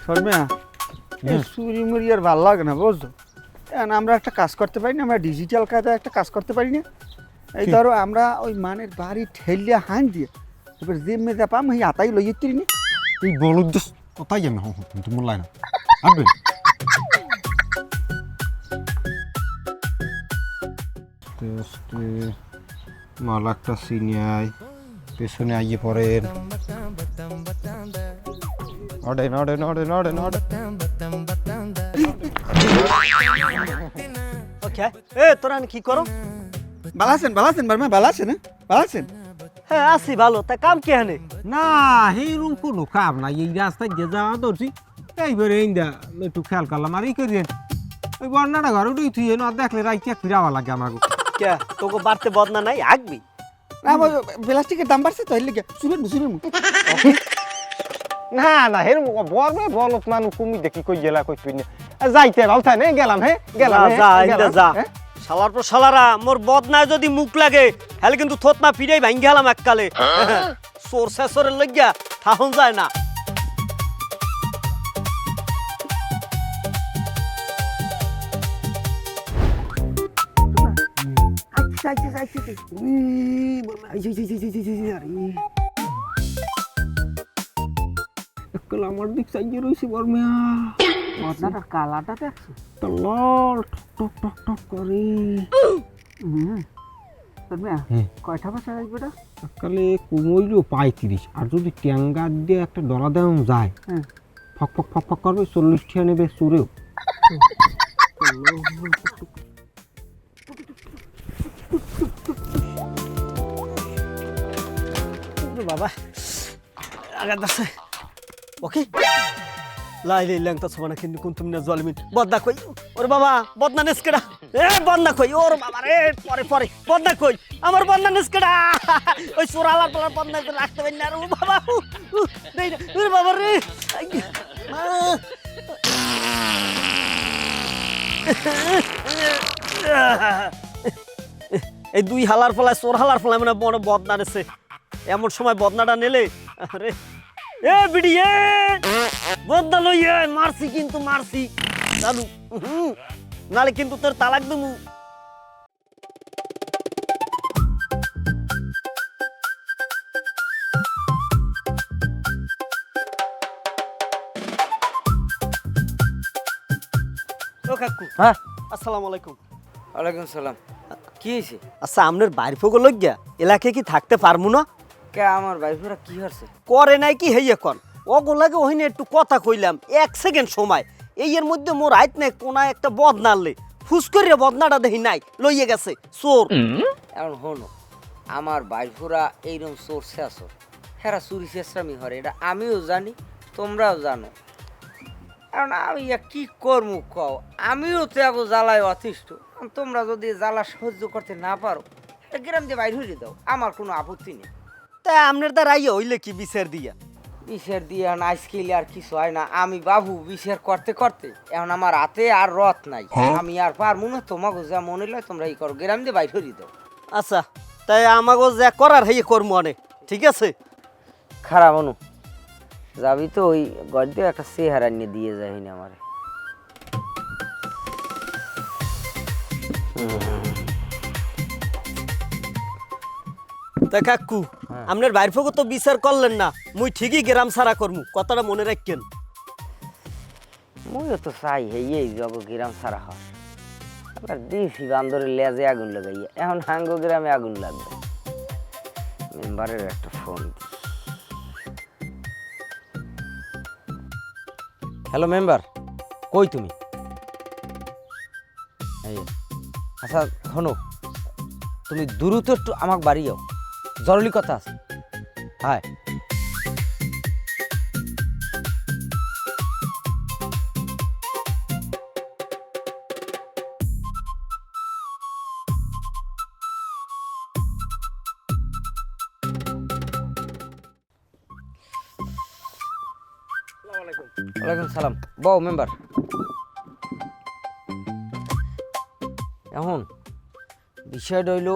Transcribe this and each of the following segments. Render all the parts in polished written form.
শর্মিয়া এই চুরি মুড়ি আর ভালো লাগে না বুঝছো। এখন আমরা একটা কাজ করতে পারি না, আমরা ডিজিটাল কাজে একটা কাজ করতে পারি না। এই ধরো আমরা ওই মানের বাড়ি ঠেলিয়া হান দিয়ে এবার যে মেজা পাম এই আতাই লই যেতে নি। এই বলদ কোথায় যাবে কিন্তু মূল্য না আসবে মাল একটা সিনিয়ায় পেছনে আইয়ে পড়েন অডেন অডেন অডেন অডেন অডেন ওকে এ তোরা কি করো? বালাছেন বারমা বালাছেন বালাছেন। হ্যাঁ আছি ভালো, তা কাম কি হানে? না এইরকম কোনো কাম না, এই রাস্তায় যে যাওয়া ধরছি এইবারে এইদা একটু খেয়াল করলাম আর এই করিয়েন ওই বন্যাটা ঘর উঠেই তুই না দেখলে রাইতে ফিরাওয়া লাগে আমাকে। কে তোকে বাড়তে বদনা নাই আগবি না প্লাস্টিকের দাম বাড়ছে তো এর লিগে শুনেন না না হের বলবে বলত মানুষ কুমি দেখি কই গেলা কই তুই যাইতে ভালো থাকে গেলাম হ্যাঁ গেলাম যা ইন্দা যা শালার পর শালারা মোর বদনায় যদি মুখ লাগে হেলে কিন্তু থতনা ফিরেই ভাঙ্গি গেলাম এককালে। সোর শেষরের লাগিয়া থাহন যায় না। আমার দিক চাইয়ে রয়েছে বর্মিয়া বদনাটার কালারটা দেখছো তো লাল টক টক টক টক করে। শর্মিয়া কয়টা বছর আসবে এটা? সকালে কুমইলো 35 আর যদি ট্যাঙ্গা দিয়ে একটা ডলা দেওয়া যায় ফক ফক ফক ফক করবে 40 টাকা নেবে চুরেও। বাবা আগার দাসে ওকে লাইলে ল্যাংটা সমানা কিন্তু কোন তুমি না জলমিন বদনা কই ওরে বাবা বদনা নেসকেডা এ বদনা কই ওর বাবা রে পরে পরে বদনা কই আমার বদনা নেসকেডা ওই সোরালার পর বদনা তো রাখতে পারি না রে বাবা দেই না ওরে বাবা রে এই দুই হালার ফলায় সোর হালার ফলায় মানে বড় বদনা নেছে এমন সময় বদনাটা নেলে আরে এ বিডি এ বদনা লই এ মারছি কিন্তু মারছি দাদু নালে কিন্তু তোর তালাক দেবো। ও কাকু হ্যাঁ আসসালামু আলাইকুম। ওয়ালাইকুম সালাম। কি হয়েছে? আচ্ছা আপনার বাইর ফোগো লইয়া এলাকায় কি থাকতে পারবো না? কে আমার বাইফুরা কি হচ্ছে? করে নাই কি হেই এখন ওগুলাকে ওহিনে একটু কথা কইলাম 1 সেকেন্ড সময় এই এর মধ্যে মোর আইত নাই কোনা একটা বদনালে ফুস করে বদনাটা দেখি নাই লইয়ে গেছে চোর। এখন হনো আমার বাইফুরা এইরকম চোর শেষর হেরা চুরি চেষ্টামি হরে এটা আমিও জানি তোমরাও জানো। এখন আমি কি করবো কও, আমিও তো এক জ্বালায় অতিষ্ঠ। তোমরা যদি জ্বালা সহ্য করতে না পারো গ্রাম দিয়ে বাইর হয়ে দাও, আমার কোনো আপত্তি নেই। তা আপনার দ্বারা আইয়া হইলে কি বিচার দিয়া? বিষের দিয়ে আইসকেলে আর কিছু হয় না। আমি বাবু বিষের করতে করতে এখন আমার হাতে আর রথ নাই, আমি আর পারবো না। তোমাকে যা মনে হয় তোমরা এই করো, গ্রাম দিয়ে বাইর হয়ে দাও। আচ্ছা তাই আমাকে যা করার হেয়ে করবো অনেক ঠিক আছে। খারাপ অনু যাবি তো ওই গড় দিয়ে একটা চেহারা নিয়ে দিয়ে যায়নি আমার। তা কাকু আপনার বাইর ফোগো তো বিচার করলেন না, মুই ঠিকই গ্রাম সারা করমু কথাটা মনে রাখেন। মুইও তো চাই এই জগ গ্রাম সারা হয়। আবার দিছি বান্দরের লেজে আগুন লাগাইয়া, এখন হাঙ্গো গ্রামে আগুন লাগবে। মেম্বারের একটা ফোন। হ্যালো মেম্বার, কই তুমি? এই আচ্ছা শোনো, তুমি দ্রুত একটু আমাকে বাড়ি যাও, জরুরি কথা আছে। হ্যাঁ ওয়ালাইকুম সালাম। বউ মেম্বার, এখন বিষয়টা হইল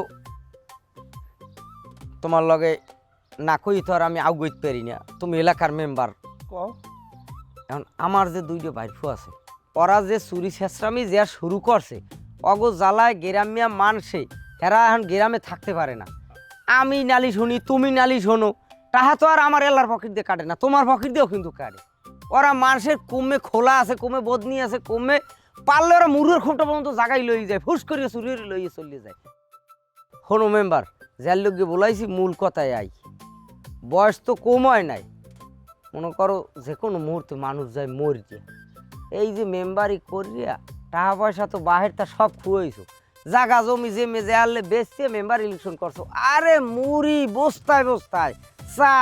তোমার লগে না কই তো আর আমি আগুইতে পারি না। তুমি এলাকার মেম্বার, এখন আমার যে দুইটা বাইফু আছে ওরা যে চুরি ছেঁচড়ামি যে শুরু করছে অগো জ্বালায় গ্রামিয়া মানসে এরা এখন গ্রামে থাকতে পারে না। আমি নালি শুনি, তুমি নালি শোনো, তাহা তো আর আমার এলার পকেট দিয়ে কাটে না, তোমার পকেট দিয়েও কিন্তু কাটে। ওরা মানুষের কমে খোলা আছে, কমে বদনি আছে, কমে পারলে ওরা মুরুর খুঁটা পর্যন্ত জায়গায় লইয়ে যায়, ফুস করিয়ে চুরিয়ে লইয়ে চলিয়ে যায়। হনো মেম্বার যার লোককে বলাইছি মূল কথায় আই, বয়স তো কম হয় নাই, মনে করো যে কোনো মুহূর্তে মানুষ যায় মরিতে। এই যে মেম্বারি করিয়া টাকা পয়সা তো বাহির তা সব খুঁয়েছো, জাগা জমি যে মেজে আনলে বেচছে মেম্বার ইলেকশন করছো। আরে মুড়ি বস্তায় বস্তায়, চা,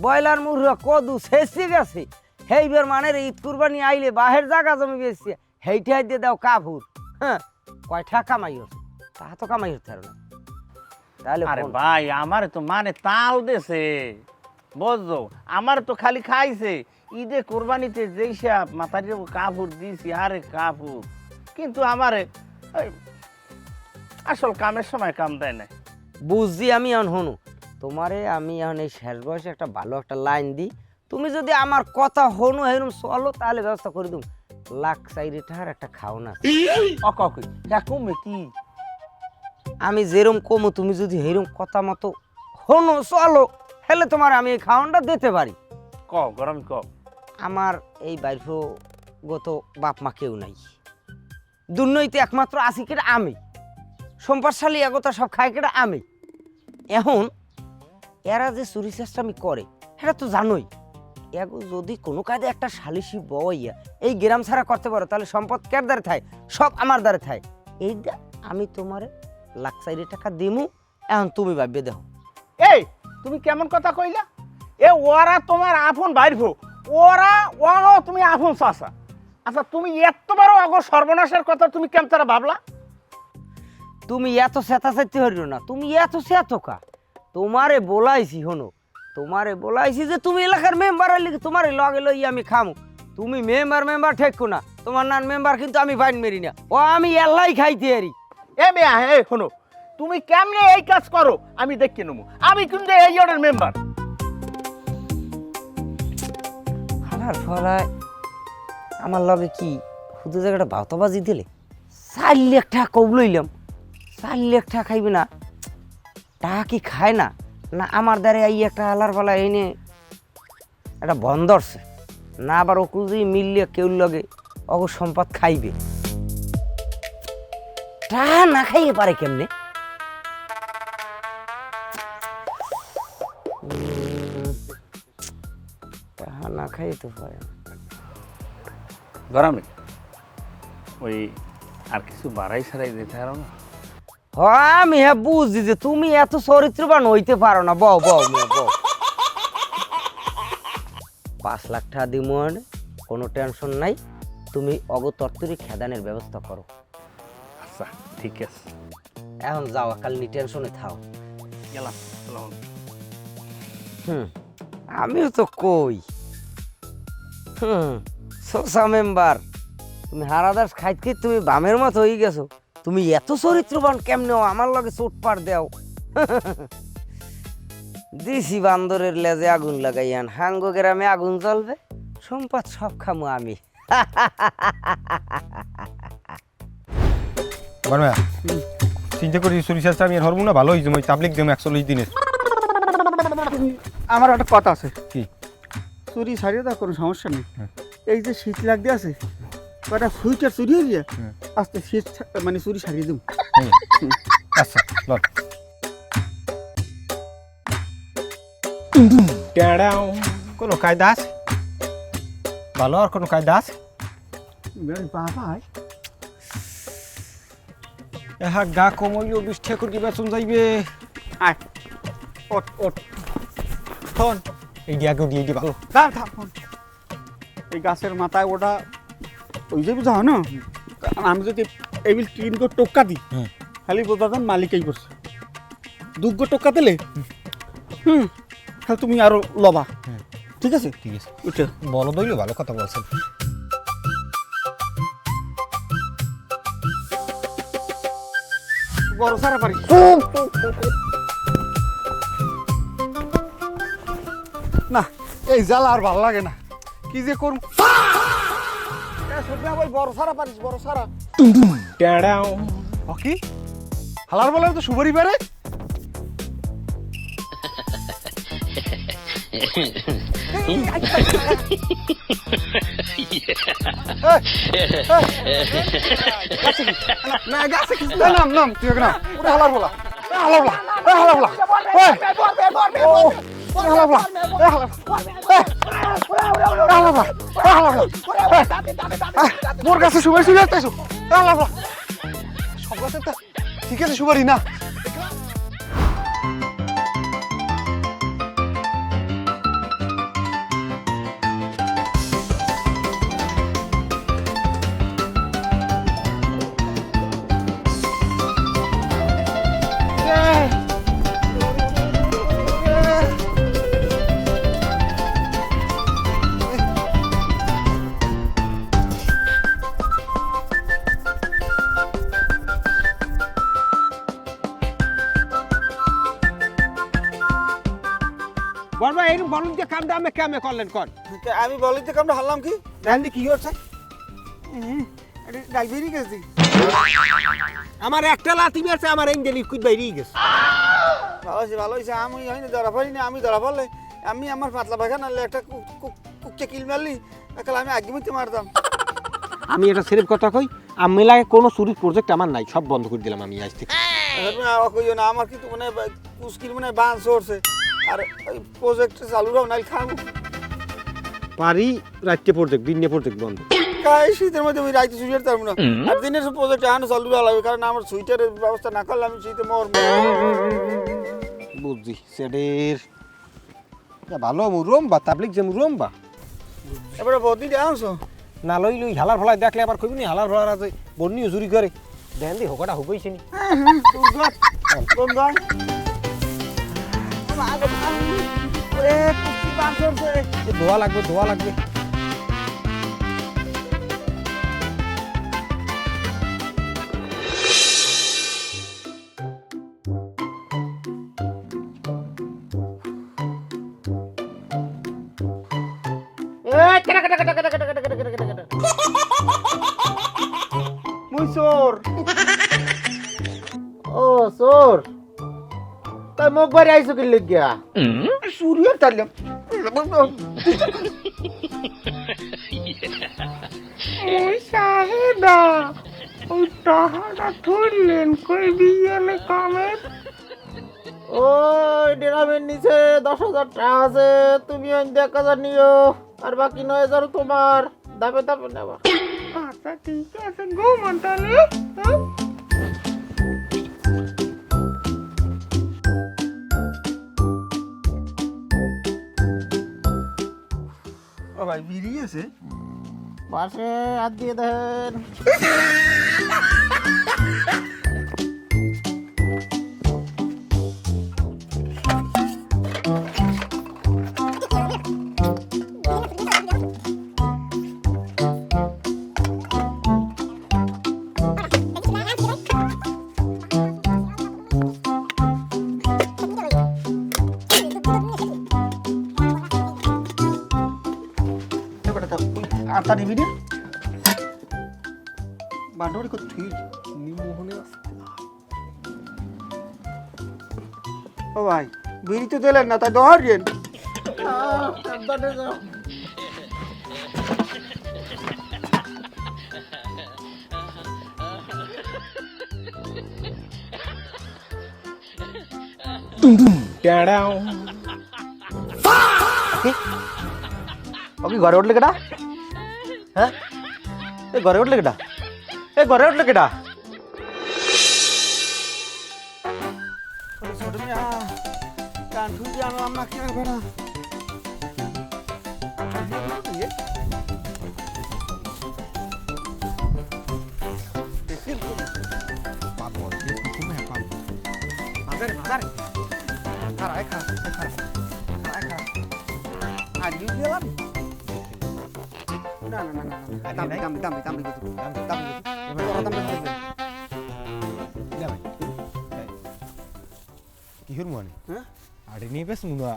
ব্রয়লার মুরগি কদু শেষে গেছে। হেইবার মানে ঈদ কুরবানি আইলে বাহির জাগা জমি বেচছে, হেইটাই দিয়ে দাও কাপুর। হ্যাঁ, কয়টা কামাই হচ্ছে, তা তো কামাই হতে পারে না। তাহলে আরে কোন- ভাই আমার তো মানে তাল দেছে বুঝছো, আমার তো খালি খাইছে ঈদে কোরবানিতে যেই সব মাথার কাপড় দিয়েছি, আরে কাপড়, কিন্তু আমারে ওই আসল কামের সময় কাম দেয় না। বুঝছি আমি এখন হনু তোমারে, আমি এখন এই শেষ বয়সে একটা ভালো একটা লাইন দিই, তুমি যদি আমার কথা হনু এরকম চলো তাহলে ব্যবস্থা করে দিম। লাখ চাইরে টাকার একটা খাওনা আছে। অকি কমে কি আমি যেরম কমু তুমি যদি এরকম কথা মতো হনু চলো, হেলে তোমার আমি এই খাওয়ানটা দিতে পারি। ক গরম ক। আমার এই বাইফ গত বাপ মা কেউ নাই, দুর্নৈতে একমাত্র আসি কেটে আমি, সম্পদশালী এগোতা সব খাই কেটে আমি। এখন এরা যে চুরি চেষ্টামি করে সেটা তো জানোই, এগো যদি কোনো কাজে একটা সালিশি বইয়া এই গ্রাম ছাড়া করতে পারো তাহলে সম্পদ কের দ্বারে থায়, সব আমার দ্বারে থায়। এইটা আমি তোমারে লাখ 4 টাকা দিমু, এখন তুমি ভাববে দেখো। এই তুমি কেমন কথা কইলা? এ ওরা তোমার আপন বাইরব, ওরা ওরা তুমি আপন চাচা। আচ্ছা তুমি এত বড় আগর সর্বনাশের কথা তুমি কেমন তারা ভাবলা? তুমি এত চেতা চাইতে হরিও না, তুমি এত চেতকা। তোমারে বলাইছি হনো, তোমারে বলাইছি যে তুমি এলাকার মেম্বার হইলে তোমারে লগে লই আমি খামু। তুমি মেম্বার ঠেকো না, তোমার নান মেম্বার কিন্তু আমি বাইন মেরি না, ও আমি এলাই খাইতে আরি। এ মেয়া হে শোনো, তুমি কেমনে এই কাজ করো আমি দেখে নেবো, আমি কিন্তু এই অর্ডার মেম্বার। খানার ফলায় আমার লগে কি শুধু জায়গাটা বাউতাবাজি দিলে 4 লাখ টাকা কব লইলাম, 4 লাখ টাকা খাইবে না, টাকা কি খায় না? না আমার দ্বারে এই একটা আলার পালা এনে একটা বন্দরছে না, আবার ওকু যদি মিললে কেউ লগে অগ সম্পদ খাইবে, টাকা না খাইয়ে পারে কেমনে? টাকা না খাইয়ে তো পারে না। গরমে ওই আর কিছু বাড়াই সারাই দিতে পারো না? আমি হ্যাঁ বুঝছি যে তুমি এত চরিত্রবান হইতে পারো না। বউ বউ মেয়ে বউ, 5 লাখ টাকা দিব, কোনো টেনশন নাই, তুমি অগতর্তরি খেদানের ব্যবস্থা করো। আচ্ছা ঠিক আছে, এখন যাও, কাল নি টেনশনে থাও। গেলাম। আমিও তো কই সোসা মেম্বার, তুমি হারাদাস খাইতে তুমি বামের মতো হয়ে গেছো, তুমি এত চরিত্রবান কেমনে আমার লগে চোটপাট দেও। দিছি বান্দরের লেজে আগুন লাগাইয়ান, হাঙ্গ গ্রামে আগুন জ্বলবে, সম্পদ সব খামু আমি। বারমা চিন্তা করি সরিষাটা আমি হরমু না, ভালো হইছে মই তাবলিক দেম 140 দিনের। আমার একটা কথা আছে, কি? চুরি ছাড়িয়ে দাও, কোনো সমস্যা নেই। হ্যাঁ। এই যে শীত লাগতে আছে, কটা সুইটার চুরি হয়ে যায়, হ্যাঁ। আস্তে শীত মানে চুরি ছাড়িয়ে দেবো। আচ্ছা লল। কোনো কায়দা আছে ভালো, আর কোনো কায়দা আছে? বাবা এহা গা কমাইলেও 20 টাকা করে বেতন যাইবে। আয়, ওঠ ওঠ, শোন, এই দিয়া কেউ দিয়ে দি ভালো। থাম থাম, শোন। এই গাছের মাথায় ওটা ওই যে বুঝা হয় না, আমি যদি এবিল 3 গো টোক্কা দিই, হুম। খালি বোঝাতেন মালিকই করছে। 2 গো টোক্কা দিলে তাহলে তুমি আরো লবা। হুম। ঠিক আছে, ঠিক আছে, উঠে বলো দইলে ভালো কথা বলছেন। বড় সারা পারি না, এই জ্বালা আর ভালো লাগে না। কি যে করুম সুবিয়া ভাই বড় সারা পারিস বড় সারা কি হালার বলার তো সুপারি পারে না গাছে কিছু নাম নাম তুই না ওটা হালার বলা হালার বলা হালার বলা হালার বলা মোর কাছে সুপারি চলে আসতেছো সব গাছের ঠিক আছে সুপারি না বলবা এইরকম বলুন যে কামটা আমি কেমনে করলেন কর আমি বলি যে কামটা হারলাম কি দেখেন কি হচ্ছে ডাইভেরি গেছি আমার একটা লাথি মেরেছে আমার এঙ্গেলি কুদ বাইরেই গেছে ভালো হয়েছে আমি হয়নি ধরা পড়িনি আমি ধরা পড়লে আমি আমার পাতলা পাখা নাহলে একটা কুককে কিল মারলি তাহলে আমি আগে মধ্যে মারতাম আমি এটা সিরিপ কথা কই আমি লাগে কোনো চুরির প্রজেক্ট আমার নাই সব বন্ধ করে দিলাম আমি আজ থেকে কইও না আমার কিন্তু মানে কুস্কিল মানে বান সরছে আর ওই প্রজেক্ট চালু রাও নাইল খাম পারি রাত্রে প্রজেক্ট দিনে প্রজেক্ট বন্ধ কাই শীতের মধ্যে ওই রাইতে সুইটার তার না আর দিনের প্রজেক্ট আনো চালু রাও লাগবে কারণ আমার সুইটারের ব্যবস্থা না করলে আমি শীতে মর বুঝছি সেটের ভালো রুম বা তাবলিক যে রুম বা এবারে বদি আনছো না লই লই হালার ফলাই দেখলে আবার কইবি নি হালার ফলার আছে বন্নিও চুরি করে দেন দি হোকাটা হইছে নি ধোয়া লাগবে ধোয়া লাগবে মুই চোর ও সোর তাই মুখ বাড়ি আইসো কি লিখিয়া সুরিয়ার তারলাম ওই সাহেদা ওই টাকাটা ধরলেন কই বিয়ালে কামের ওই ড্রামের নিচে 10,000 টাকা আছে তুমি ওই 1,000 নিও আর বাকি 9,000 তোমার দাবে দাবে নেবা আচ্ছা ঠিক আছে ঘুমান তাহলে ও ভাই বেরিয়েছে পাশে হাত দিয়ে দেন আটা নিবি না বান্ডবড়ি কত ঠিক মোহনে ও ভাই বিড়ি তো দিলেন না তাই ধরেন ওকে ঘরে উঠলে কেটা হ্যাঁ এ ঘরে উঠলে কেটা এ ঘরে উঠলে কেটা ছোট মিয়া গান শুনতে আনলাম না কি রাখবে না কিহর মানে হ্যাঁ আরে নিয়ে বেশ মুনা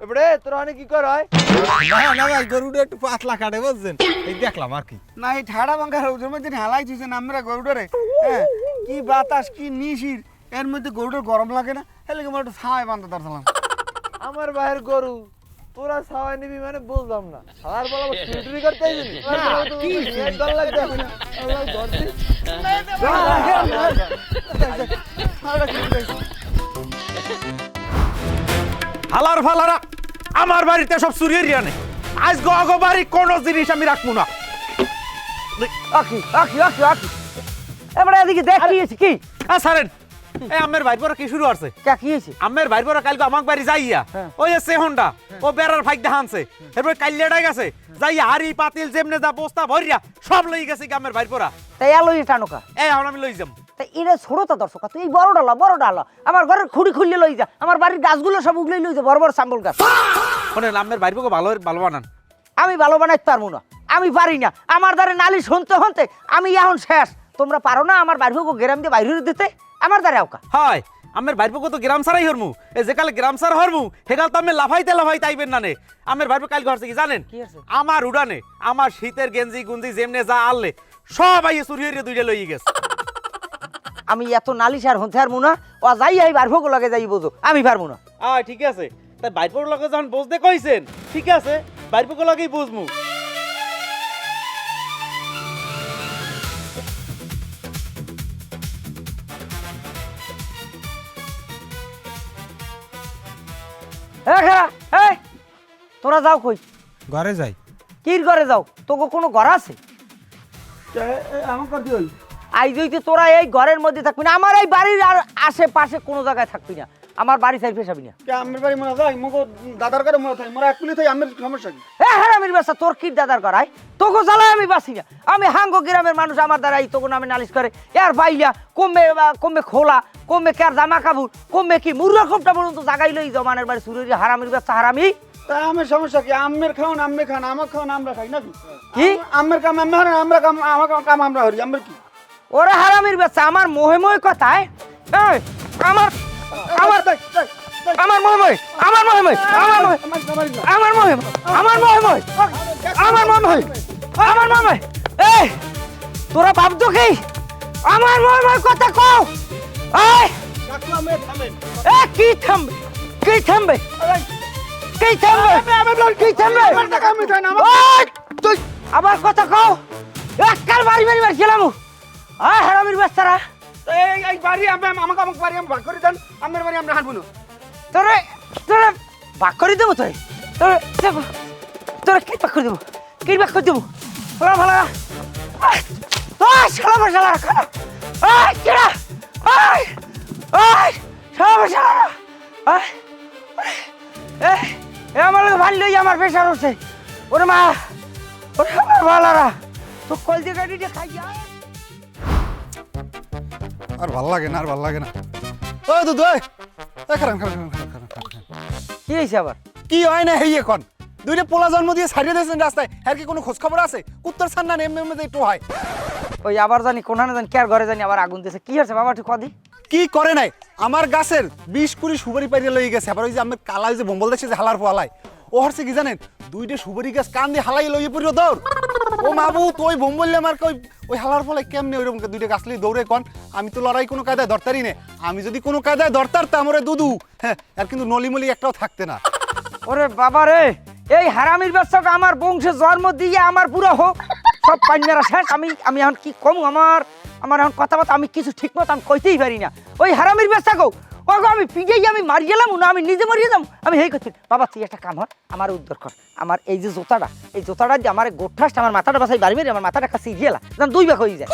এবারে তোরা অনেক কি কর হয় না ভাই গরুটা একটু পাতলা কাটে বুঝছেন এই দেখলাম আর কি না এই ঠাড়া বাঙ্গা রোদের মধ্যে হালাই দিয়েছেন আমরা গরুটারে হ্যাঁ কি বাতাস কি নিশির এর মধ্যে গরুটার গরম লাগে না এর লাগে একটু ছায় বান্ধা দাঁড়ালাম আমার ভাইয়ের গরু তোরা ছাওয়াই নিবি মানে বুঝলাম না আর বলা চুরি করতে আইবি কি দল লাগবে আল্লাহ ধরছি হালার ফালারা আমার বাড়িতে সব চুরি হইয়া নেই আজ গো বাড়ি কোনো জিনিস আমি রাখবো না আকি আকি আকি আকি এবারে এদিকে দেখ কি হয়েছে কি সারেন এই আমের ভাই বড় কি শুরু হচ্ছে কে কি হয়েছে আমের ভাই বড় কালকে আমার বাড়ি যাইয়া ওই এসে হোন্ডা ও বেড়ার ফাইক দেখানছে এরপর কাইলেটাই গেছে যাইয়া হাড়ি পাতিল যেমনে যা বস্তা ভরিয়া সব লই গেছে কি আমের ভাই পড়া তাই আলোই টানুকা এই এখন আমি লই যাম তাই এটা ছোড়তা দর্শক তুই এই বড় ডালা আমার ঘরের খুঁড়ি খুললে লই যা আমার বাড়ির গাছগুলো সব উগলেই লই যা বড় বড় সাম্বল গাছ শোনেন আমের ভাই বকে ভালো ভালো বানান আমি ভালো বানাইতে পারবো না আমি পারি না আমার দ্বারে নালি শুনতে হতে আমি এখন শেষ তোমরা পারো না আমার বাড়ি গ্রাম দিয়ে বাইরে দিতে আমার দ্বারে আওকা হয় আমের ভাই বকে তো গ্রাম সারাই হরমু এই যে কালে গ্রাম সার হরমু হেকাল তো আমি লাফাইতে আইবেন না নে আমের ভাই কাল ঘরছে কি জানেন কি আছে? আমার উড়ানে আমার শীতের গেঞ্জি গুঞ্জি যেমনে যা আনলে সব আইয়ে চুরি হইরে দুইটা লই গেছে আমি এত নালিশ আর হতে পারবো না ও যাই এই বাড়বো লাগে যাই বোঝো আমি পারবো না ঠিক আছে তাই বাইরপুর লগে যখন বুঝতে কইছেন ঠিক আছে বাইরপুর লগেই বুঝমু এই তোরা যাও কই ঘরে যাই কির ঘরে যাও তোকে কোনো ঘর আছে আমার কথা হই আইজ হইতে তোরা এই ঘরের মধ্যে থাকবি না আমার এই বাড়ির আর আশেপাশে কোনো জায়গায় থাকবি না আমার বাড়ি সাইড ফেসাবি না আমের বাড়ি মনে যায় মগো দাদার ঘরে মনে থাকে মোরা একলি থাই আমের সমস্যা কি হ্যাঁ আমির বাসা তোর কি দাদার ঘরাই তোকে জ্বালায় আমি বাসি না আমি হাঙ্গো গ্রামের মানুষ আমার দ্বারাই তোকে নামে নালিশ করে এর বাইয়া কমবে খোলা কমবে কার জামা কাপড় কমবে কি মুরুরকমটা পর্যন্ত জাগাই লই জমানের বাড়ি সুরের হারামির বাচ্চা হারামি তা আমের সমস্যা কি আমের খাওন আম্মে খান আমার খাওন আমরা খাই নাকি কি? আমের কাম আম্মে হারেন আমরা কাম আমার কাম আমরা হরি আমের কি ওরা হারামির বাচ্চা আমার মোহে কথায় এই আমার আমার আমার মোহে আমার মোহে আমার মোহে আমার মোহে আমার মোহে আমার মোহে আমার মোহে এই তোরা ভাবছো কি আমার মোহে কথা কও এই এ কি থামবে কি থামবে কি থামবে কি থামবে ওই, তুই আবার কথা কও এককাল বাড়ি গেলাম হারামির বাচ্চারা এই বাড়ি আমাকে বাড়ি আমি ভাগ করে দেন আমের বাড়ি আমরা হাঁটবো না তোরে তোরে ভাগ করে দেবো তোরে তোরে কি ভাগ করে দেবো কি ভাগ করে দেবো ভালো ভালো শালা বসালা খানা কেডা শালা বসালা আমার লোক ভালো লই আমার প্রেশার উঠছে ওরে মা ওরে আমার ভালারা তো কল দিয়ে গাড়িটা খাইয়া আর ভাল লাগে না আর ভাল লাগে না ওই দুধ ওই খারান কি হয়েছে আবার কি হয় না হেই এখন দুইটা পোলা জন্ম দিয়ে ছাড়িয়ে দিয়েছেন রাস্তায় আর কি কোনো খোঁজ খবর আছে কুত্তর ছান্না এমনি এমনি একটু হয় ওই আবার জানি কোনখানে জানি কার ঘরে জানি আবার আগুন দিয়েছে কি হয়েছে বাবা একটু কদি কি করে নাই আমার গাছের 20-20 সুপারি পাইরে লই গেছে আবার ওই যে আমি কালাই যে বম্বল দেখছি যে হালার পোয়ালাই ও হচ্ছে কি জানেন দুইটা সুপারি গাছ কান দিয়ে হালাই লইয়ে পড়িও দৌড় ও মাবু তুই বম্বললে আমার ওই হালার পোলাই কেমনে ওইরকম দুইটা গাছ লই দৌড়ে কন আমি তো লড়াই কোনো কায়দায় ধরতারই নে আমি যদি কোনো কায়দায় ধরতারতাম ওরে দুদু হ্যাঁ আর কিন্তু নলিমলি একটাও থাকতে না ওরে বাবা রে এই হারামির বাচ্চাকে আমার বংশে জন্ম দিয়ে আমার পুরো হোক সব পান্নারা শেষ আমি এখন কি কম আমার এখন কথাবার্তা আমি কিছু ঠিক মতো আমি কইতেই পারি না ওই হারামির বাচ্চাকেও ওগো আমি পিজেই আমি মারি গেলাম না আমি নিজে মরিয়ে যাম আমি হেই করছি বাবা তুই একটা কাম হয় আমার উদ্ধার কর আমার এই যে জোতাটা দিয়ে আমার গোঠাসটা আমার মাথাটা বাসাই বাড়ি মেরে আমার মাথাটা কাছে গেলা যেন 2 ভাগ হয়ে যায়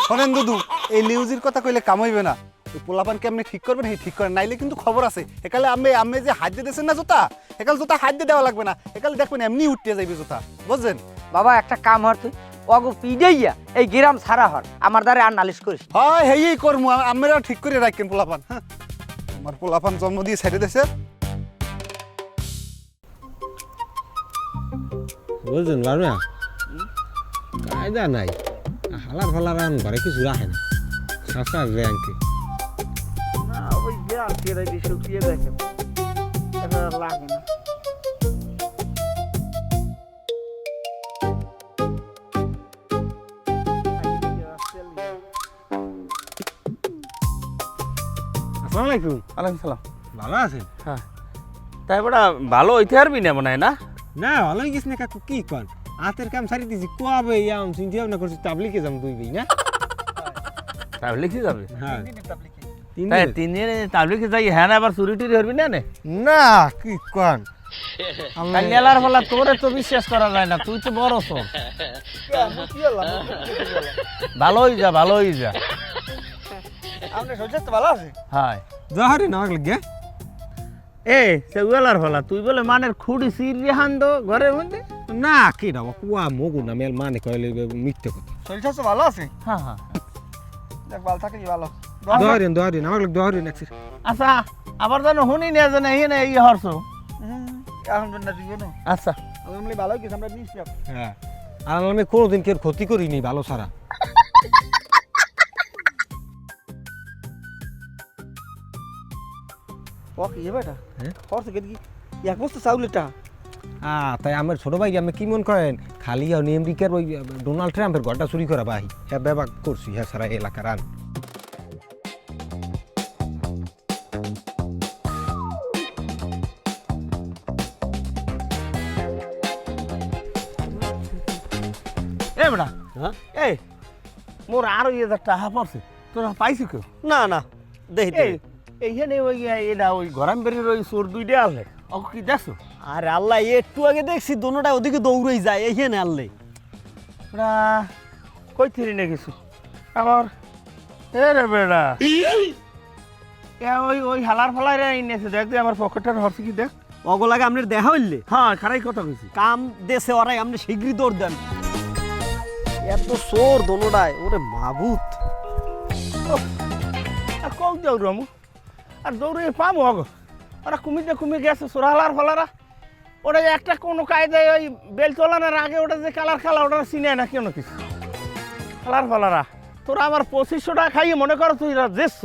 শোনেন দুদু এই লিউজির কথা কইলে কাম হইবে না ওই পোলাপান কেমনে ঠিক করবেন এই ঠিক করেন নাইলে কিন্তু খবর আছে একালে আমি যে হাত দিয়ে দিয়েছেন না জোতা একাল জোতা হাত দিয়ে দেওয়া লাগবে না একালে দেখবেন এমনি উঠতে যাইবে জোতা বুঝছেন বাবা একটা কাম হর তুই অগো পিডাইয়া এই গ্রাম ছাড়া হর আমার দ্বারে আর নালিশ করিস হয় হেই করমু আমরা ঠিক করে রাখেন পোলাপান হ্যাঁ আমার পোলাপান জন্ম দিয়ে ছেড়ে দিয়েছে বুঝছেন বাবা কায়দা নাই হালার ফালার এখন ঘরে কিছু রাখে না সাসা ব্যাংকে না ওই যে আর কে রাখি শুকিয়ে দেখেন লাগে না আসসালামু আলাইকুম। আলাইকুম সালাম। ভালো আছেন? তাই বড়া ভালো হইতে পারবি না মনে হয় না না ভালো হয়ে গেছ না কাকু, কি কন হাতের কাম সারি দিছি, কবে ইয়াম চিন্তা ভাবনা করছি তাবলিকে যাম দুই ভাই না। তাহলে কি যাবে হ্যাঁ তিন তাই দিন। 3 দিন তাহলে কি যাই হ্যাঁ না আবার চুরি টুরি করবি না না কি কন কালিয়ালার বলা তোরে তো বিশ্বাস করা যায় না, তুই তো বড় সব। ভালোই যা ভালোই যা। আপনার শরীর তো ভালো আছে? হাই জহরি না লাগে এ সেগুলার ফলা তুই বলে মানের খুঁড়ি সিরি হান্দো ঘরের মধ্যে। না কি না কুয়া মগু না মেল মানে কইলে মিথ্যে কথা। শরীর স্বাস্থ্য ভালো আছে? হ্যাঁ হ্যাঁ দেখ ভালো থাকলে ভালো। দহরি না আমাকে দহরি নাকছি। আচ্ছা আবার জানো শুনি না জানো এই না এই হরছো। এখন না দিও না। আচ্ছা আলহামদুলিল্লাহ ভালো হয়েছে, আমরা নিচ্ছি। হ্যাঁ আর আমি কোনোদিন কেউ ক্ষতি করিনি ভালো ছাড়া। ও কি বেটা? হ্যাঁ? খরচ কেটে কি এক বস্তা চাউলেরটা? তাই আমার ছোট ভাই আমি কি মন করেন খালি আমেরিকার ওই ডোনাল্ড ট্রাম্পের ঘরটা চুরি করা ভাই হ্যাঁ ব্যবহার করছি হ্যাঁ সারা এলাকার আন। এ বেটা এই মোর আরো 1000 টাকা পড়ছে তোরা পাইছি কেউ? না না দেখি এই এইখানে ওই এটা ওই গরম বেরির ওই চোর দুইটা আছে ওকে কি দেখছো? আরে আল্লাহ একটু আগে দেখছি দোনোটা ওদিকে দৌড়েই যায় এইখানে আল্লাহ। ওরা কই থিরি না কিছু আবার এ রে বেড়া ওই ওই হালার ফালার এনেছে দেখ দে আমার পকেটের হরছে কি দেখ। অগলাগে আপনার দেখা হইলে হ্যাঁ খারাই কথা কইছি। কাম দেশে ওরাই আপনি শীঘ্রই দৌড় দেন। এত চোর দোনোটায় ওরে মাবুত। আর কম দৌড় আমু আর দৌড়ে পাবো অগ ওরা কুমির গেছে সোরা হালার ফালারা। ওটা একটা কোনো কায়দায় ওই বেল চলানোর আগে ওটা যে কালার খেলা ওটা চিনে না কেন কিছু হালার ফালারা। তোরা আমার 2500 টাকা খাইয়ে মনে করো তুই যেচ্ছ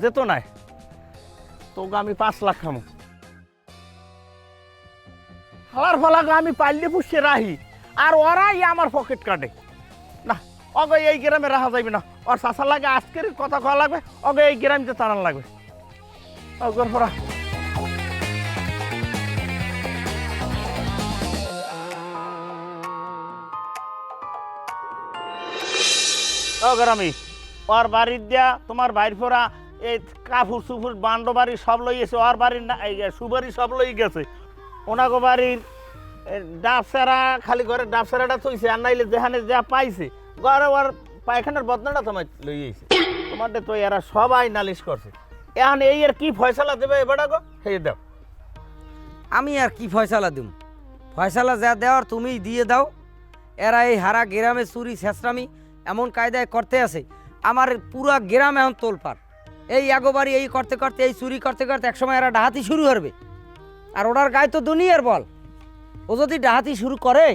যেত নাই তোকে আমি 5 লাখ খামো। হালার ফালাকে আমি পাইলে পুষিয়ে রাহি আর ওরাই আমার পকেট কাটে না। অগে এই গ্রামে রাখা যাবে না, ওর চাষার লাগে আজকের কথা কওয়া লাগবে, অগে এই গ্রামে টানার লাগবে। অগর ফরা গ্রামী ওর বাড়ির দিয়া তোমার বাইর ফোরা এই কাপুর সুপুর বান্ড বাড়ি সব লই গেছে, ওর বাড়ির সুবারি সব লই গেছে। ওনাগো বাড়ির ডাব সেরা খালি ঘরে ডাব সেরাটা থইছে আর নাইলে যেখানে যা পাইছে ঘরে ওর পায়খানার বদনাটা তোমার লই গেছে। তোমাদের তো এরা সবাই নালিশ করছে, এখন এই আর কি ফয়সালা দেবে এবারটা গো সেই দাও। আমি আর কি ফয়সালা দিম? ফয়সালা যা দেওয়ার তুমিই দিয়ে দাও। এরা এই হারা গ্রামে চুরি ছেঁচড়ামি এমন কায়দায় করতে আছে, আমার পুরা গ্রাম এখন তোলপাড়। এই আগোবাড়ি এই করতে করতে এই চুরি করতে করতে একসময় এরা ডাহাতি শুরু করবে। আর ওটার গায়ে তো দুনিয়ার বল, ও যদি ডাহাতি শুরু করে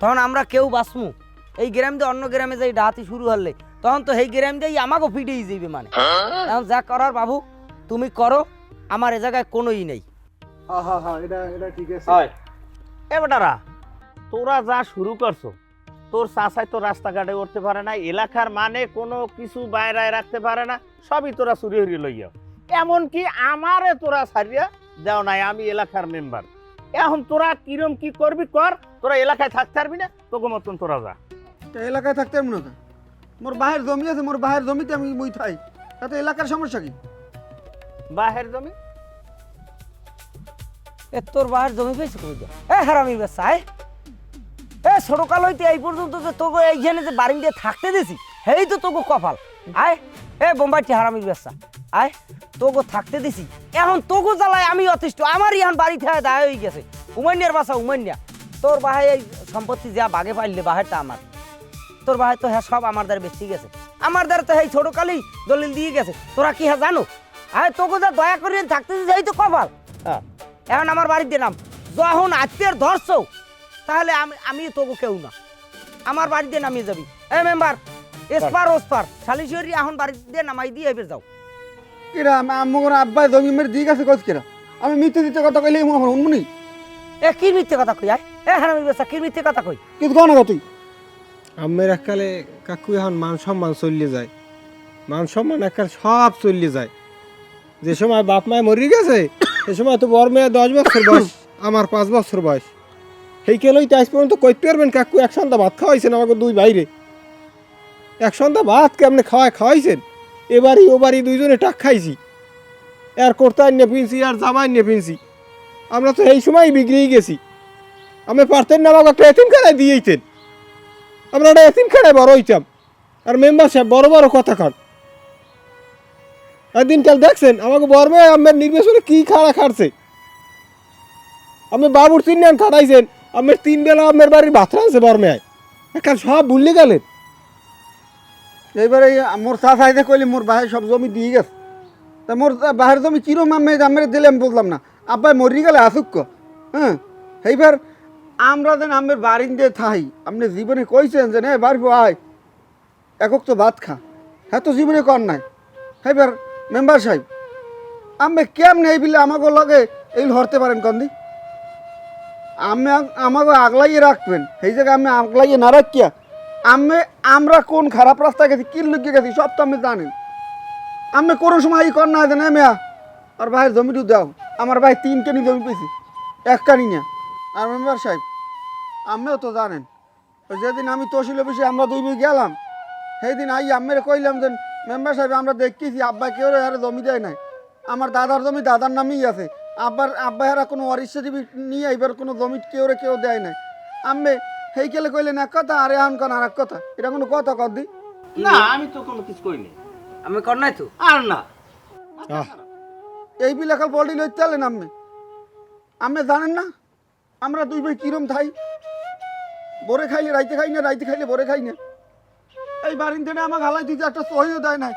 তখন আমরা কেউ বাঁচমু। এই গ্রাম দিয়ে অন্য গ্রামে যাই ডাহাতি শুরু হলে তখন তো এই গ্রাম দিয়েই আমাকেও ফিটেই যাইবে। মানে এখন যা করার বাবু তুমি করো, আমার এ জায়গায় কোনোই নেই। এটা ঠিক আছে। এ বেটারা তোরা যা শুরু করছো, তোর চাচাই তো রাস্তাঘাটে উঠতে পারে না, এলাকার মানে কোনো কিছু বাইরে রাখতে পারে না, সবই তোরা চুরি হরিয়ে লইয়া। এমনকি আমারে তোরা ছাড়িয়া দেও নাই, আমি এলাকার মেম্বার। এখন তোরা কিরম কি করবি কর, তোরা এলাকায় থাকতে পারবি না, তোকে মতন তোরা যা। এলাকায় থাকতে পারবো না? মোর বাহের জমি আছে, মোর বাহের জমিতে আমি বই থাই, তাতে এলাকার সমস্যা কি? বাহের জমি এ তোর বাহার জমি পেয়েছে কই যা? এ হারামির বাচ্চা এ ছোটকাল হইতে এই পর্যন্ত যে তোকে এইখানে যে বাড়ি দিয়ে থাকতে দিছি সেই তো তোকে কপাল। আয় এ বোম্বাইটি হারামির বাচ্চা আয়, তোকে থাকতে দিছি, এখন তোকে জ্বালায় আমি অতিষ্ঠ। আমার এখন বাড়ি থেকে দায় হয়ে গেছে। উমান্যার বাসা উমান্যা, তোর বাহাই এই সম্পত্তি যা বাগে পাইলে বাহেরটা আমার, তোর বাহাই তো হ্যাঁ সব আমার দ্বারা বেশি গেছে, আমার দ্বারা তো এই ছোটকালেই দলিল দিয়ে গেছে। তোরা কি হ্যাঁ জানো? আয় তোকে যা দয়া করে থাকতে দিছি এই তো কপাল। হ্যাঁ এখন আমার বাড়িতে নাম যখন আত্মীয় ধরছ তাহলে আমি তোকে কেউ না, আমার বাড়িতে নামিয়ে যাবি। এ মেম্বার এসপার ওসপার শালিশরি এখন বাড়িতে নামাই দিয়ে এবার যাও। কিরা আমার আব্বা জমি মেরে দিয়ে গেছে কোচ কিরা? আমি মিথ্যে দিতে কথা কইলে মনে হয় উন্মনি এ কি মিথ্যে কথা কই আয় এ হারামি বেচা কি মিথ্যে কথা কই কিন্তু কন না তুই আমের এককালে কাকু এখন মান সম্মান চলিয়ে যায়, মান সম্মান এককাল সব চলিয়ে যায়। যে সময় বাপ মায় মরি গেছে সে সময় তো বড় মেয়ে 10 বছর বয়স, আমার 5 বছর বয়স। সেই কেলই তো আজ পর্যন্ত কইতে পারবেন কাকু এক সন্ধ্যা ভাত খাওয়াইছেন আমাকে দুই বাইরে, এক সন্ধ্যা ভাত কেমনে খাওয়াইছেন। এবারই ওবারই দুইজনে টাক খাইছি, আর কর্তায় নিয়ে ফিনছি আর জামাই নিয়ে ফিনছি। আমরা তো এই সময় বিগড়েই গেছি। আমি পারতেন না আমাকে একটা এতিমখানায় দিয়েইতেন, আমরা একটা এতিমখানায় বড় হইতাম। আর মেম্বার সাহেব বড় বড় কথা খান। একদিন কাল দেখছেন আমাকে বড় মেয়ে আমার নির্বাচনে কি খাড়া খাড়ছে। আমি বাবুর 3 দিন খাড়াইছেন, আমার 3 বেলা আমার বাড়ির ভাত রাঁধছে বড় মেয়ে। এখন সব ভুললে গেলেন। এইবারে মোর চাচাইতে কইলে মোর ভাই সব জমি দিয়ে গেছে। তা মোর বাহের জমি কিরম আমি দিলে আমি বললাম না। আব্বাই মরি গেলে আসুক হ্যাঁ। এইবার আমরা যেন আমের বাড়ির দিয়ে থাই, আপনি জীবনে কইছেন যে না বাড়ি আয় একক তো ভাত খা, হ্যাঁ তো জীবনে কর নাই। এইবার মেম্বার সাহেব আমি কেমনে এই বিলে আমাকে লগে এই হরতে পারেন কন্দি আমি আমাকে আগলাইয়ে রাখবেন। সেই জায়গায় আমি আগলাইয়ে না রাখিয়া আমরা কোন খারাপ রাস্তায় গেছি কি লুকিয়ে গেছি সব তো আপনি জানেন। আমি কোনো সময় এই কর না দেন মেয়া আর ভাইয়ের জমিটু দাও। আমার ভাই 3 কানি জমি পেয়েছি, 1 কানি না। আর মেম্বার সাহেব আমিও তো জানেন ওই যেদিন আমি তহসিল অফিসে আমরা 2 ভাই গেলাম সেই দিন আমের কইলাম যে মেম্বার সাহেব আমরা দেখতেছি আব্বা কেউ আর জমি দেয় নাই, আমার দাদার জমি দাদার নামেই আছে। আব্বা হারা কোনো অরিষ্যা নিয়ে এবার কোনো জমি কেউ দেয় নাই। আমি সেই কেলে কইলেন এক কথা আর এখন কন আর এক কথা, এটা কোনো কথা কর দি না আমি তো কোনো কিছু কইনি। আমি কর নাই তো আর না এই বিলাকাল পল্টি লইতে আলেন আমি জানেন না আমরা 2 ভাই কিরম থাই, বরে খাইলে রাইতে খাই না, রাইতে খাইলে বরে খাই না। এই বাড়ির থেকে আমাকে হালাই দিতে একটা সহিও দেয় নাই।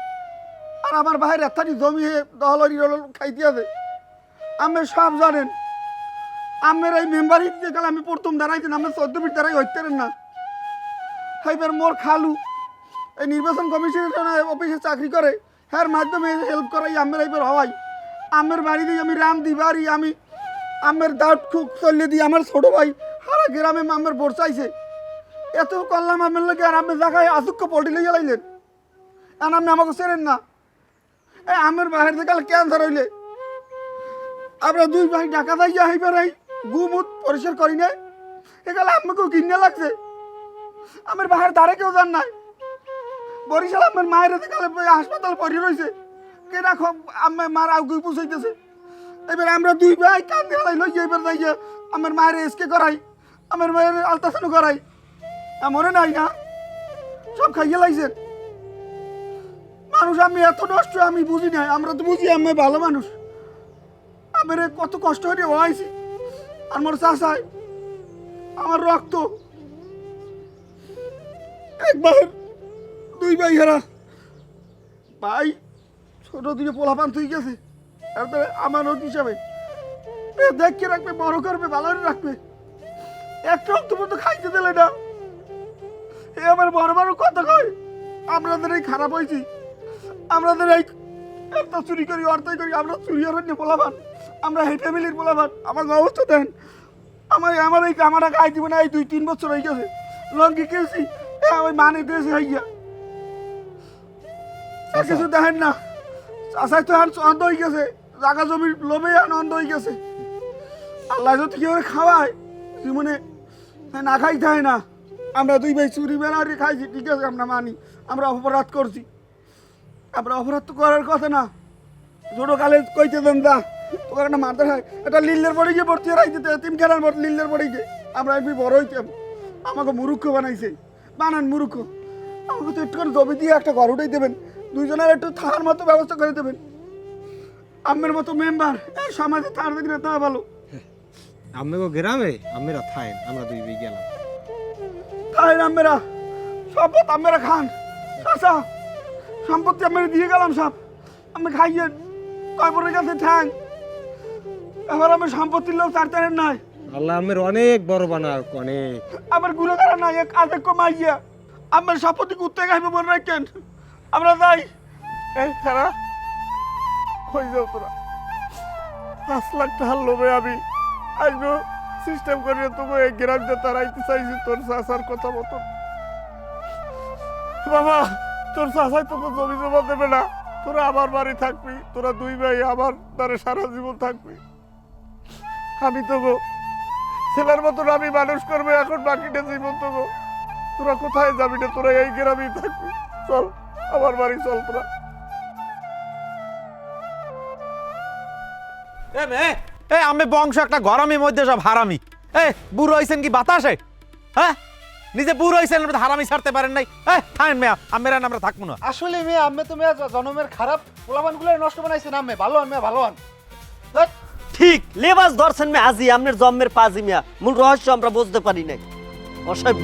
আর আমার ভাইয়ের এত্তানি জমি দহলরি খাইতে আছে আমি সব জানেন। আমের এই মেম্বারই যে গেলে আমি প্রথম দাঁড়াইতেন আমরা 14 ফিট দাঁড়াই হইতেন না। এইবার মোর খালু এই নির্বাচন কমিশনের অফিসে চাকরি করে, হ্যার মাধ্যমে হেল্প করাই আমের এইবার হওয়াই। আমের বাড়ি দিয়ে আমি রাম দি বাড়ি আমি আমের দাঁত খুব চলিয়ে দিই। আমার ছোট ভাই সারা গ্রামে আমের ভোট চাইছে, এত করলাম আমের লোকে আর আমের জায়গায় আসুক্য পল্টি লইয়া লাইলেন। আর আপনি আমাকে চেনেন না। এই আমের বাহির থেকে ক্যান্সার হইলে আমরা 2 ভাই ঢাকা যাইয়া হইবার এই গুমুত পরিষ্কার করি না, এগুলো আমাকেও কিনে লাগছে। আমার বাহির দ্বারে কেউ যান নাই। বরিশাল আমার মায়ের হাসপাতাল পড়ে রয়েছে, কে রাখো আমার মার আগুই পুষাইতেছে। এবার আমরা 2 ভাই কান্দে হালাই লই এবার যাইয়া আমার মায়ের এসকে করাই, আমার মায়ের আলট্রাসাউন্ড করাই। মনে নাই না সব খাইয়ে লাইছেন। মানুষ আমি এত নষ্ট আমি বুঝি নাই, আমরা তো বুঝি আমি ভালো মানুষ। আমার কত কষ্ট হয়ে হয়েছি আমার চাষায় আমার রক্ত। একবার 2 ভাই হারা ভাই ছোট 2 পোলাপান তুই গেছে আমার হিসাবে দেখে রাখবে, বড় করবে, ভালো রাখবে। একটা রক্ত পর্যন্ত খাইতে দিলে না। এ আমার বড় বড় কথা কয় আপনাদের এই খারাপ হয়েছি, আমাদের এই এত চুরি করি অর্থই করি, আমরা চুরি অরণ্য পোলাপান, আমরা এই ফ্যামিলির পোলাপান। আমাকে অবস্থা দেন। আমার এই কামাটা খাই দিব না। এই 2-3 বছর হয়ে গেছে লঙ্কি খেয়েছি ওই মানে দিয়েছি হইয়া কিছু দেখেন না। চাষাই তো অন্ধ হয়ে গেছে, জায়গা জমির লোভে অন্ধ হয়ে গেছে। আল্লাহ যদি কেউ খাওয়ায় জীবনে না খাইতে হয় না। আমরা 2 ভাই চুরি বেড়ারি খাইছি ঠিক আছে, আমরা মানি আমরা অপরাধ করছি। আমরা অপরাধ তো করার কথা না। ছোটো কালে কইতে দেন দা তোর একটা মারতে হয় একটা লিল্লের পড়ে গিয়ে ভর্তি রাখতে 3 খেলার লিল্লের পড়ে গিয়ে আমরা একটু বড় হইতাম। আমাকে মুরুক্ষ বানাইছে, বানান মুরুক্ষ। আমাকে তো একটু করে জমি দিয়ে একটা ঘর উঠাই দেবেন, 2 জনের একটু থাকার মতো ব্যবস্থা করে দেবেন। আমের মতো মেম্বার সমাজে থার দেখি না তা ভালো। আমি গ্রামে আমেরা থাইন, আমরা 2 ভাই গেলাম খাই আমেরা সম্পদ আমেরা খান। চাচা সম্পত্তি আমি দিয়ে গেলাম সব আমি খাইয়েন কয়পরের কাছে ঠ্যাং। এবার আমি সম্পত্তির লোক চারটারের নাই। আল্লাহ আমের অনেক বড় বানাক অনেক। আমার গুলো করা নাই কাজে কমাইয়া আমার সম্পত্তি কুত্তে খাইবে মনে রাখেন। আমরা যাই এই সারা হয়ে যাও তোরা 5 লাখ টাকার লোভে আমি আসবো সিস্টেম করে তোকে এই গ্রামটা তারাইতে চাইছি তোর চাচার কথা মতো। বাবা তোর চাচাই তোকে জমি জমা দেবে না, তোরা আমার বাড়ি থাকবি, তোরা 2 ভাই আমার দ্বারে সারা জীবন থাকবি। আমি তোকে ছেলের মতন আমি মানুষ করবো, এখন বাকিটা জীবন তোকে তোরা কোথায় যাবি না, তোরা এই গ্রামেই থাকবি। চল আমার বাড়ি চল তোরা। আমি বংশ একটা গরমের মধ্যে সব হারামি। বুড়ো হয়েছেন কি বাতাসে? হ্যাঁ, নিজে বুড়ো হয়েছেন হারামি ছাড়তে পারেন নাই। থাকেন মেয়া, আমরা আমরা থাকবো না। আসলে মেয়ে আমি তো মেয়ে জনমের খারাপ পোলাপানগুলো নষ্ট বানাইছেন। আমি ভালো হন মেয়ে, ভালো হন। ঠিক লেবাস ধরছেন মে আজি আপনার জন্মের পাজি মিয়া, মূল রহস্য আমরা বুঝতে পারি নাই। অসভ্য।